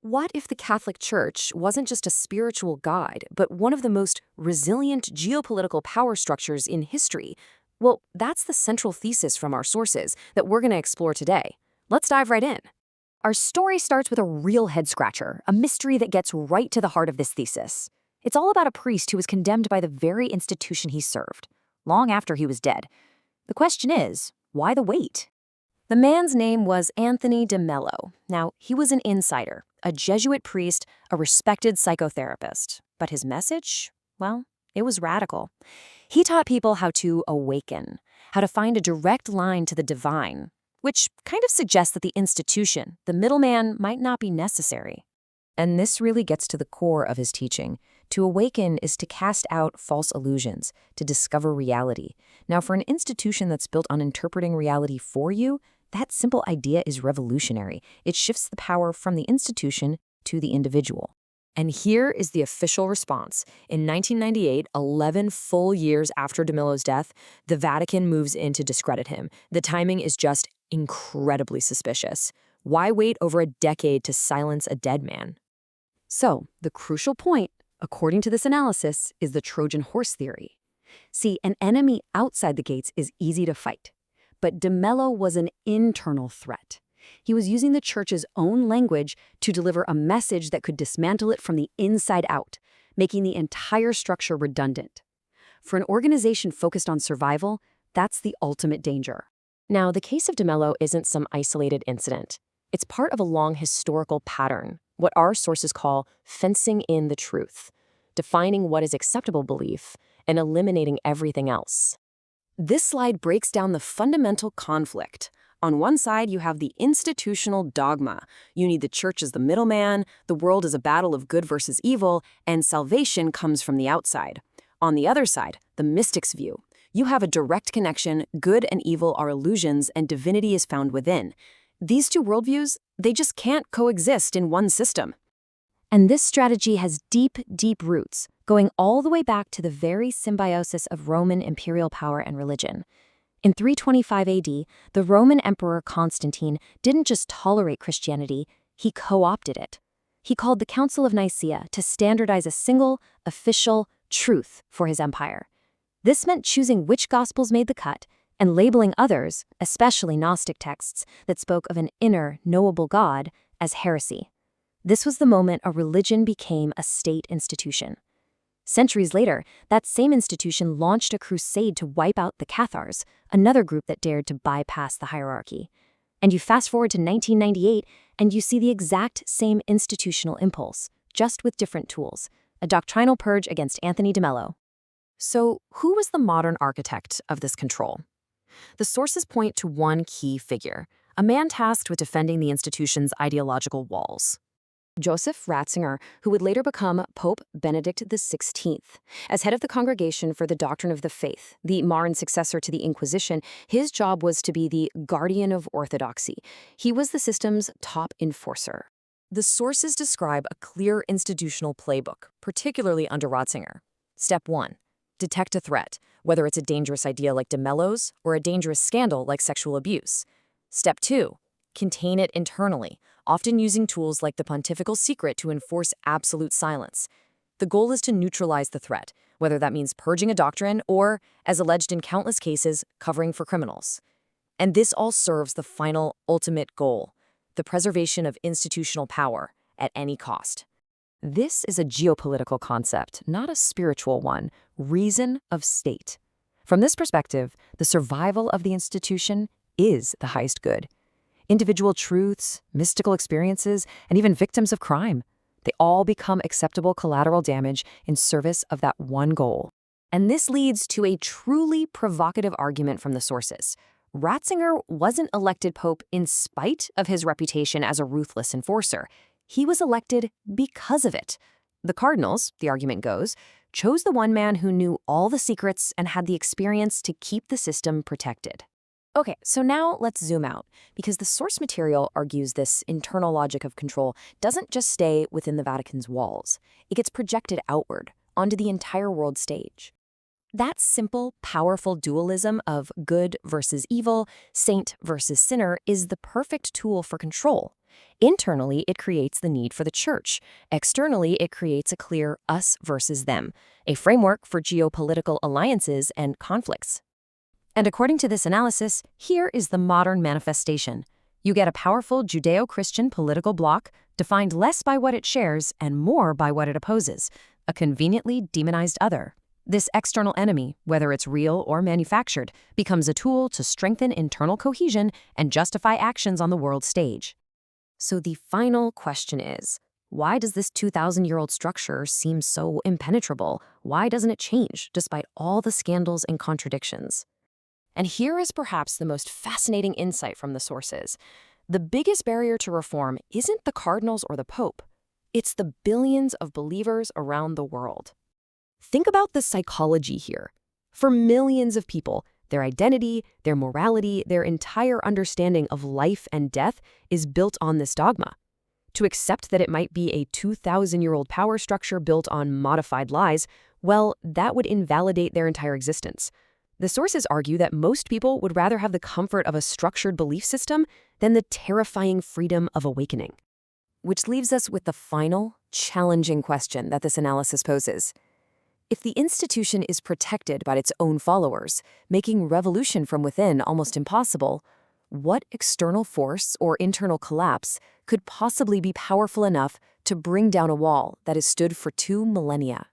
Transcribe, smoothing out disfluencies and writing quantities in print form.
What if the Catholic Church wasn't just a spiritual guide, but one of the most resilient geopolitical power structures in history? Well, that's the central thesis from our sources that we're going to explore today. Let's dive right in. Our story starts with a real head-scratcher, a mystery that gets right to the heart of this thesis. It's all about a priest who was condemned by the very institution he served, long after he was dead. The question is, why the wait? The man's name was Anthony de Mello. Now, he was an insider, a Jesuit priest, a respected psychotherapist. But his message? Well, it was radical. He taught people how to awaken, how to find a direct line to the divine, which kind of suggests that the institution, the middleman, might not be necessary. And this really gets to the core of his teaching. To awaken is to cast out false illusions, to discover reality. Now, for an institution that's built on interpreting reality for you, that simple idea is revolutionary. It shifts the power from the institution to the individual. And here is the official response. In 1998, 11 full years after de Mello's death, the Vatican moves in to discredit him. The timing is just incredibly suspicious. Why wait over a decade to silence a dead man? So, the crucial point, according to this analysis, is the Trojan horse theory. See, an enemy outside the gates is easy to fight. But de Mello was an internal threat. He was using the church's own language to deliver a message that could dismantle it from the inside out, making the entire structure redundant. For an organization focused on survival, that's the ultimate danger. Now, the case of de Mello isn't some isolated incident. It's part of a long historical pattern, what our sources call fencing in the truth, defining what is acceptable belief and eliminating everything else. This slide breaks down the fundamental conflict. On one side, you have the institutional dogma. You need the church as the middleman, the world is a battle of good versus evil, and salvation comes from the outside. On the other side, the mystic's view. You have a direct connection, good and evil are illusions, and divinity is found within. These two worldviews, they just can't coexist in one system. And this strategy has deep, deep roots, going all the way back to the very symbiosis of Roman imperial power and religion. In 325 AD, the Roman Emperor Constantine didn't just tolerate Christianity, he co-opted it. He called the Council of Nicaea to standardize a single, official truth for his empire. This meant choosing which gospels made the cut and labeling others, especially Gnostic texts that spoke of an inner, knowable God, as heresy. This was the moment a religion became a state institution. Centuries later, that same institution launched a crusade to wipe out the Cathars, another group that dared to bypass the hierarchy. And you fast forward to 1998, and you see the exact same institutional impulse, just with different tools, a doctrinal purge against Anthony de Mello. So, who was the modern architect of this control? The sources point to one key figure, a man tasked with defending the institution's ideological walls. Joseph Ratzinger, who would later become Pope Benedict XVI. As head of the Congregation for the Doctrine of the Faith, the modern successor to the Inquisition, his job was to be the guardian of orthodoxy. He was the system's top enforcer. The sources describe a clear institutional playbook, particularly under Ratzinger. Step 1. Detect a threat, whether it's a dangerous idea like de Mello's or a dangerous scandal like sexual abuse. Step 2. Contain it internally, often using tools like the Pontifical Secret to enforce absolute silence. The goal is to neutralize the threat, whether that means purging a doctrine or, as alleged in countless cases, covering for criminals. And this all serves the final, ultimate goal, the preservation of institutional power at any cost. This is a geopolitical concept, not a spiritual one, reason of state. From this perspective, the survival of the institution is the highest good. Individual truths, mystical experiences, and even victims of crime, they all become acceptable collateral damage in service of that one goal. And this leads to a truly provocative argument from the sources. Ratzinger wasn't elected pope in spite of his reputation as a ruthless enforcer. He was elected because of it. The cardinals, the argument goes, chose the one man who knew all the secrets and had the experience to keep the system protected. Okay, so now let's zoom out, because the source material argues this internal logic of control doesn't just stay within the Vatican's walls. It gets projected outward, onto the entire world stage. That simple, powerful dualism of good versus evil, saint versus sinner is the perfect tool for control. Internally, it creates the need for the church. Externally, it creates a clear us versus them, a framework for geopolitical alliances and conflicts. And according to this analysis, here is the modern manifestation. You get a powerful Judeo-Christian political bloc defined less by what it shares and more by what it opposes, a conveniently demonized other. This external enemy, whether it's real or manufactured, becomes a tool to strengthen internal cohesion and justify actions on the world stage. So the final question is, why does this 2,000-year-old structure seem so impenetrable? Why doesn't it change, despite all the scandals and contradictions? And here is perhaps the most fascinating insight from the sources. The biggest barrier to reform isn't the cardinals or the pope. It's the billions of believers around the world. Think about the psychology here. For millions of people, their identity, their morality, their entire understanding of life and death is built on this dogma. To accept that it might be a 2,000-year-old power structure built on modified lies, well, that would invalidate their entire existence. The sources argue that most people would rather have the comfort of a structured belief system than the terrifying freedom of awakening. Which leaves us with the final, challenging question that this analysis poses. If the institution is protected by its own followers, making revolution from within almost impossible, what external force or internal collapse could possibly be powerful enough to bring down a wall that has stood for 2 millennia?